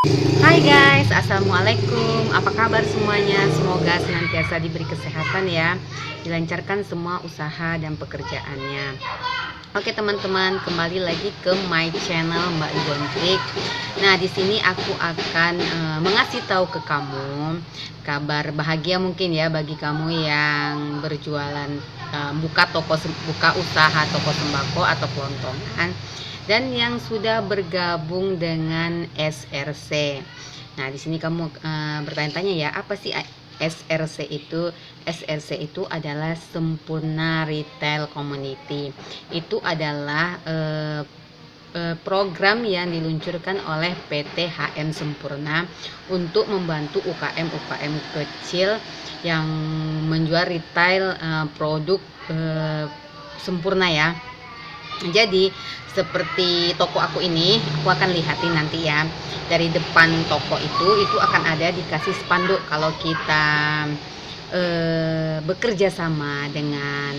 Hai guys, assalamualaikum. Apa kabar semuanya? Semoga senantiasa diberi kesehatan ya, dilancarkan semua usaha dan pekerjaannya. Oke teman-teman, kembali lagi ke my channel Mbak Igontik. Nah di sini aku akan mengasih tahu ke kamu kabar bahagia mungkin ya bagi kamu yang berjualan, buka usaha toko sembako atau kelontongan, dan yang sudah bergabung dengan SRC. Nah, di sini kamu bertanya-tanya ya, apa sih SRC itu? SRC itu adalah Sempurna Retail Community. Itu adalah program yang diluncurkan oleh PT HM Sempurna untuk membantu UKM kecil yang menjual retail produk sempurna ya. Jadi seperti toko aku ini, aku akan lihatin nanti ya, dari depan toko itu akan ada dikasih spanduk kalau kita bekerja sama dengan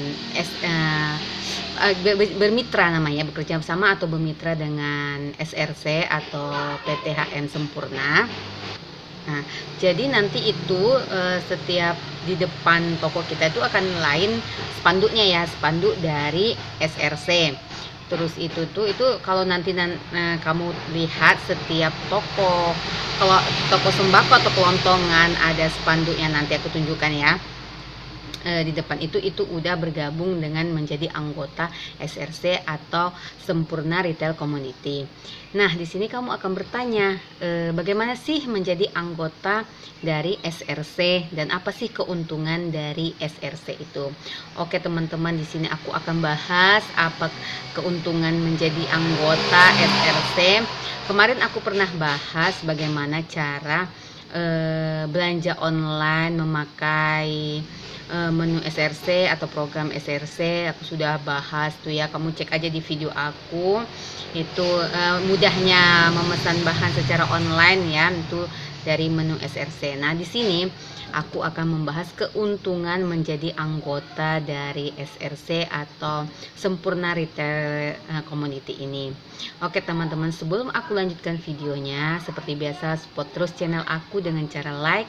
bermitra, namanya bekerja sama atau bermitra dengan SRC atau PT HM Sempurna. Nah, jadi nanti itu setiap di depan toko kita itu akan lain spanduknya ya, spanduk dari SRC. Terus itu kalau nanti kamu lihat setiap toko, kalau toko sembako atau kelontongan ada spanduknya, nanti aku tunjukkan ya. Di depan itu udah bergabung dengan menjadi anggota SRC atau Sempurna Retail Community. Nah, di sini kamu akan bertanya, bagaimana sih menjadi anggota dari SRC dan apa sih keuntungan dari SRC itu? Oke, teman-teman, di sini aku akan bahas apa keuntungan menjadi anggota SRC. Kemarin aku pernah bahas bagaimana cara belanja online memakai menu SRC atau program SRC. Aku sudah bahas tuh ya, kamu cek aja di video aku itu, mudahnya memesan bahan secara online ya, itu dari menu SRC. Nah, di sini aku akan membahas keuntungan menjadi anggota dari SRC atau Sempurna Retail Community ini. Oke teman-teman, sebelum aku lanjutkan videonya, seperti biasa support terus channel aku dengan cara like,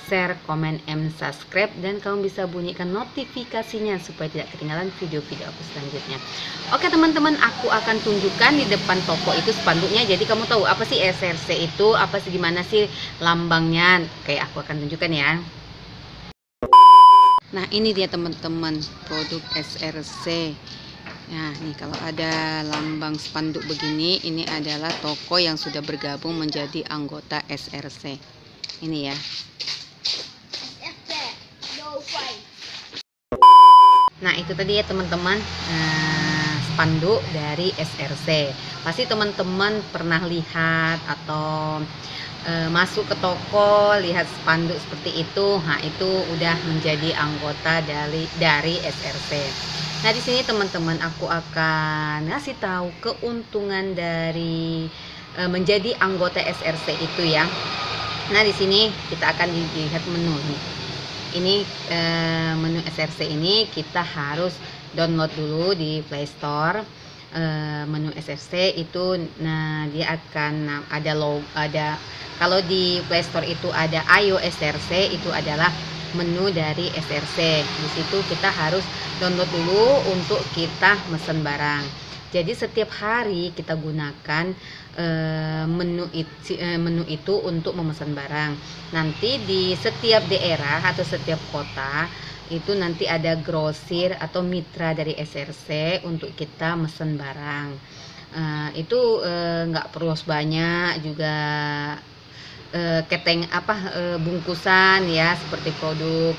share, komen, and subscribe, dan kamu bisa bunyikan notifikasinya supaya tidak ketinggalan video-video aku selanjutnya. Oke teman-teman, aku akan tunjukkan di depan toko itu spanduknya. Jadi kamu tahu apa sih SRC itu, apa sih, gimana sih lambangnya. Oke, aku akan tunjukkan ya. Nah, ini dia teman-teman produk SRC. Nah, nih kalau ada lambang spanduk begini, ini adalah toko yang sudah bergabung menjadi anggota SRC. Ini ya. Nah, itu tadi ya teman-teman, spanduk dari SRC. Pasti teman-teman pernah lihat atau masuk ke toko lihat spanduk seperti itu. Nah, itu udah menjadi anggota dari SRC. Nah, di sini teman-teman aku akan ngasih tahu keuntungan dari menjadi anggota SRC itu ya. Nah, di sini kita akan dilihat menu nih. Ini menu SRC ini kita harus download dulu di Play Store. Menu SRC itu, nah dia akan ada kalau di Play Store itu ada Ayo SRC, itu adalah menu dari SRC. Di situ kita harus download dulu untuk kita mesen barang. Jadi setiap hari kita gunakan menu itu untuk memesan barang. Nanti di setiap daerah atau setiap kota itu nanti ada grosir atau mitra dari SRC untuk kita mesen barang. Itu nggak perlu banyak juga, bungkusan ya, seperti produk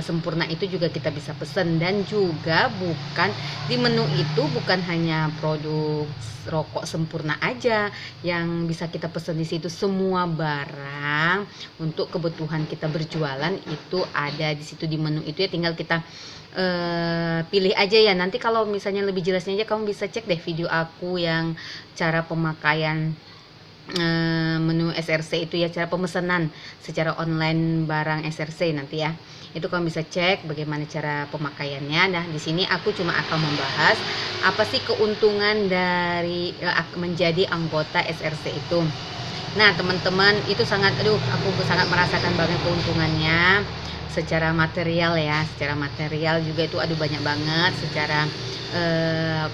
sempurna itu juga kita bisa pesen. Dan juga bukan di menu itu bukan hanya produk rokok sempurna aja yang bisa kita pesen di situ, semua barang untuk kebutuhan kita berjualan itu ada di situ di menu itu ya. Tinggal kita pilih aja ya. Nanti kalau misalnya lebih jelasnya aja kamu bisa cek deh video aku yang cara pemakaian menu SRC itu ya, cara pemesanan secara online barang SRC nanti ya. Itu kamu bisa cek bagaimana cara pemakaiannya. Nah, di sini aku cuma akan membahas apa sih keuntungan dari menjadi anggota SRC itu. Nah teman-teman, itu sangat, aduh, aku sangat merasakan banget keuntungannya secara material ya, secara material juga itu aduh banyak banget, secara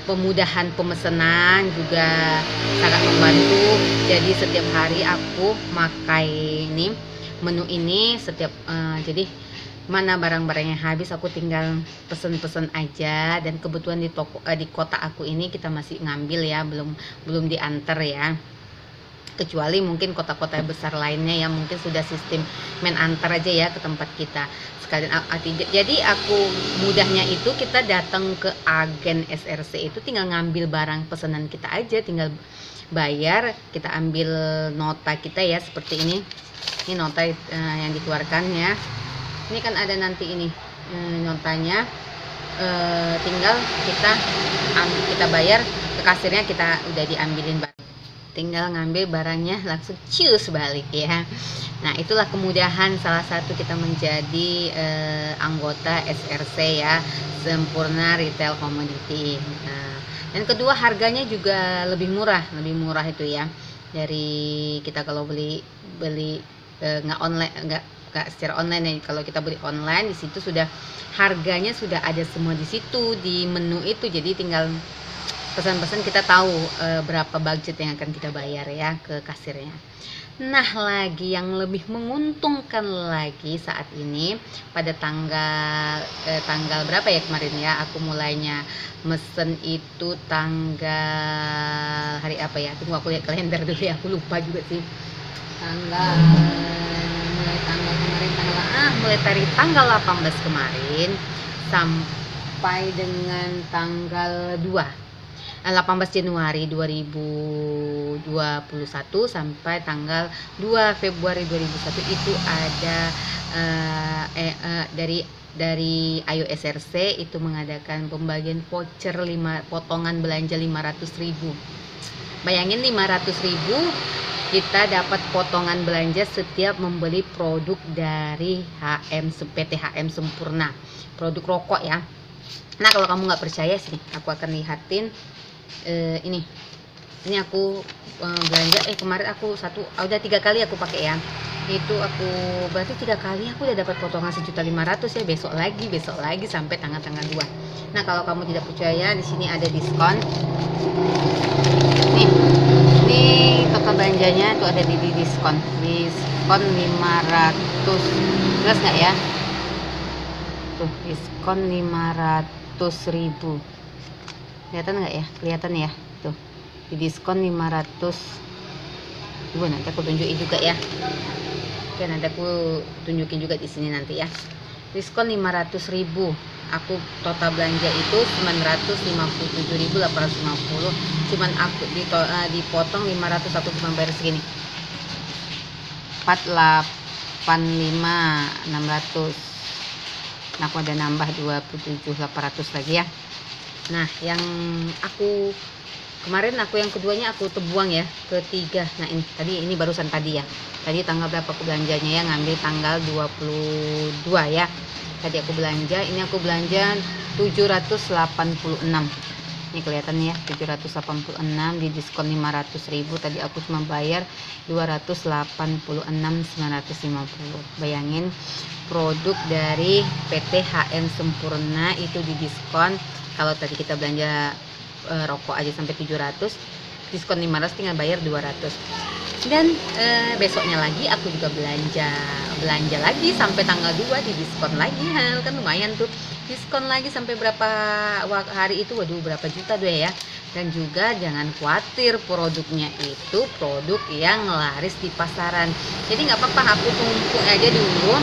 pemudahan pemesanan juga sangat membantu. Jadi setiap hari aku pakai ini menu ini setiap jadi mana barang-barangnya habis aku tinggal pesen-pesen aja, dan kebetulan di toko di kota aku ini kita masih ngambil ya, belum diantar ya, kecuali mungkin kota-kota besar lainnya yang mungkin sudah sistem main antar aja ya ke tempat kita sekalian. Jadi aku mudahnya itu kita datang ke agen SRC itu tinggal ngambil barang pesanan kita aja, tinggal bayar, kita ambil nota kita ya, seperti ini nota yang dikeluarkan ya. Ini kan ada nanti ini notanya, tinggal kita bayar ke kasirnya, kita udah diambilin barang, tinggal ngambil barangnya langsung cius balik ya. Nah itulah kemudahan salah satu kita menjadi anggota SRC ya, Sempurna Retail Commodity. Nah, dan kedua harganya juga lebih murah itu ya, dari kita kalau beli nggak online, nggak secara online ya. Kalau kita beli online di situ sudah harganya sudah ada semua di situ di menu itu, jadi tinggal pesan-pesan kita tahu berapa budget yang akan kita bayar ya ke kasirnya. Nah lagi yang lebih menguntungkan lagi saat ini, pada tanggal berapa ya kemarin ya, aku mulainya mesen itu tanggal hari apa ya, tunggu aku lihat kalender dulu ya, aku lupa juga sih mulai dari tanggal 18 kemarin sampai dengan tanggal 18 Januari 2021 sampai tanggal 2 Februari 2001 itu ada dari Ayo SRC itu mengadakan pembagian voucher potongan belanja 500.000. Bayangin 500.000 kita dapat potongan belanja setiap membeli produk dari PT HM Sempurna, produk rokok ya. Nah kalau kamu nggak percaya sih, aku akan lihatin ini aku belanja kemarin aku udah 3 kali aku pakai ya, itu aku berarti 3 kali aku udah dapat potongan 1.500.000 ya, besok lagi sampai tanggal 2. Nah kalau kamu tidak percaya, di sini ada diskon nih. Ini total belanjanya tuh ada di diskon 500, jelas nggak ya, tuh diskon 500.000, kelihatan nggak ya, kelihatan ya, tuh di diskon 500. Nanti aku tunjukin juga ya, oke nanti aku tunjukin juga di sini nanti ya, diskon 500.000. Aku total belanja itu 957.850, cuman aku dipotong 500, aku cuma bayar segini 485.600. Nah aku ada nambah 27.800 lagi ya. Nah yang aku kemarin yang keduanya aku terbuang ya, ketiga. Nah ini barusan tadi ya, tadi tanggal berapa aku belanjanya ya, ngambil tanggal 22 ya. Tadi aku belanja, ini aku belanja 786. Ini kelihatan ya, 786 di diskon 500.000. Tadi aku cuma bayar 286.950. Bayangin produk dari PT HM Sempurna itu di diskon. Kalau tadi kita belanja rokok aja sampai 700, diskon 500 tinggal bayar 200. Dan besoknya lagi aku juga belanja lagi sampai tanggal 2 di diskon lagi, kan lumayan tuh, diskon lagi sampai berapa hari itu, waduh berapa juta tuh ya. Dan juga jangan khawatir, produknya itu produk yang laris di pasaran, jadi nggak apa-apa, aku tumpuk aja dulu.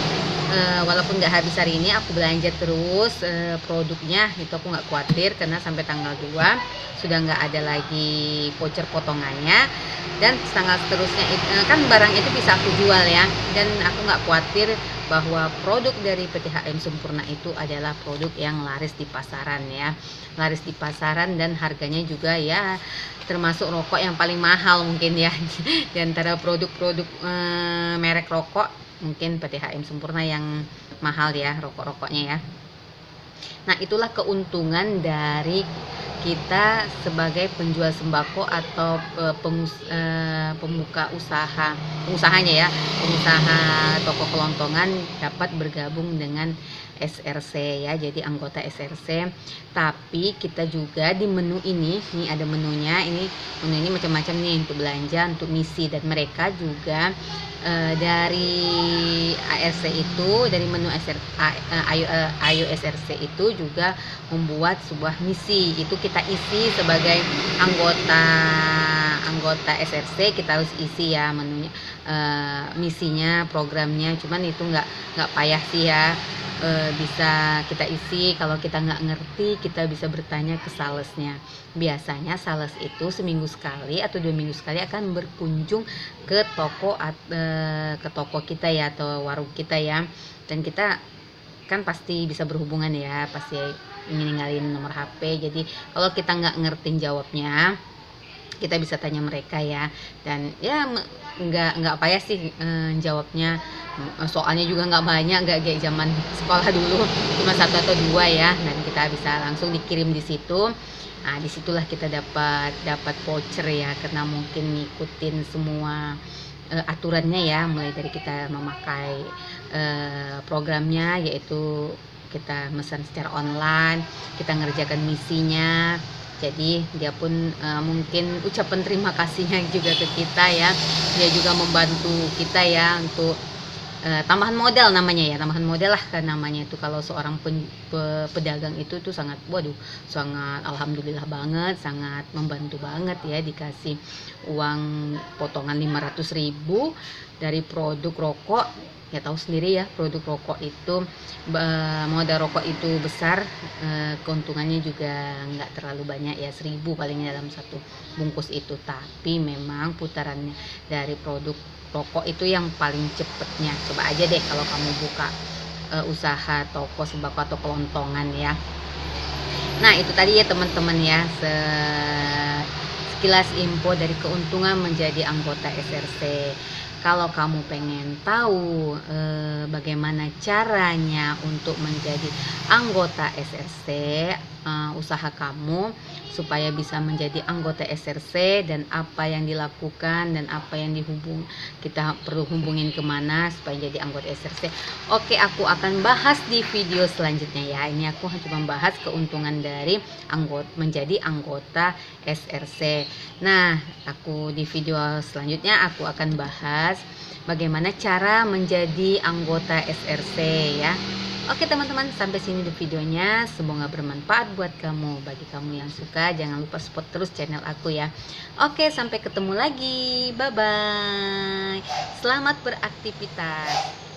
Walaupun nggak habis hari ini, aku belanja terus produknya itu, aku nggak khawatir karena sampai tanggal 2 sudah nggak ada lagi voucher potongannya, dan tanggal seterusnya kan barang itu bisa aku jual ya, dan aku nggak khawatir bahwa produk dari PT HM Sempurna itu adalah produk yang laris di pasaran ya, laris di pasaran, dan harganya juga ya termasuk rokok yang paling mahal mungkin ya di antara produk-produk merek rokok. Mungkin PT HM Sempurna yang mahal ya rokok-rokoknya ya. Nah itulah keuntungan dari kita sebagai penjual sembako atau pengusahanya ya, pengusaha toko kelontongan dapat bergabung dengan SRC ya, jadi anggota SRC. Tapi kita juga di menu ini, nih ada menunya, menu ini macam-macam nih untuk belanja, untuk misi, dan mereka juga dari ARC itu, dari menu Ayo SRC itu juga membuat sebuah misi. Itu kita isi sebagai anggota SRC, kita harus isi ya menunya, misinya, programnya. Cuman itu nggak payah sih ya, bisa kita isi. Kalau kita nggak ngerti, kita bisa bertanya ke salesnya. Biasanya sales itu seminggu sekali atau 2 minggu sekali akan berkunjung ke toko kita ya, atau warung kita ya, dan kita kan pasti bisa berhubungan ya, pasti ingin ninggalin nomor HP. Jadi kalau kita nggak ngerti jawabnya, kita bisa tanya mereka ya, dan ya nggak payah sih jawabnya. Soalnya juga nggak banyak, nggak kayak zaman sekolah dulu cuma 1 atau 2 ya, dan kita bisa langsung dikirim di situ. Nah, disitulah kita dapat voucher ya, karena mungkin ngikutin semua aturannya ya, mulai dari kita memakai programnya, yaitu kita pesan secara online, kita ngerjakan misinya. Jadi dia pun mungkin ucapan terima kasihnya juga ke kita ya, dia juga membantu kita ya untuk tambahan modal namanya ya, tambahan modal lah kan namanya itu. Kalau seorang pedagang itu tuh sangat alhamdulillah banget, sangat membantu banget ya, dikasih uang potongan 500.000 dari produk rokok. Ya tahu sendiri ya, produk rokok itu modal rokok itu besar, keuntungannya juga nggak terlalu banyak ya, 1.000 palingnya dalam satu bungkus itu. Tapi memang putarannya dari produk rokok itu yang paling cepetnya. Coba aja deh kalau kamu buka usaha toko sembako atau kelontongan ya. Nah itu tadi ya teman-teman ya, sekilas info dari keuntungan menjadi anggota SRC. Kalau kamu pengen tahu bagaimana caranya untuk menjadi anggota SRC, usaha kamu supaya bisa menjadi anggota SRC, dan apa yang dilakukan dan apa yang kita perlu hubungin kemana supaya jadi anggota SRC. Oke, aku akan bahas di video selanjutnya ya. Ini aku cuma bahas keuntungan dari menjadi anggota SRC. Nah, di video selanjutnya aku akan bahas bagaimana cara menjadi anggota SRC ya. Oke teman-teman, sampai sini di videonya, semoga bermanfaat buat kamu. Bagi kamu yang suka, jangan lupa support terus channel aku ya. Oke, sampai ketemu lagi, bye bye, selamat beraktivitas.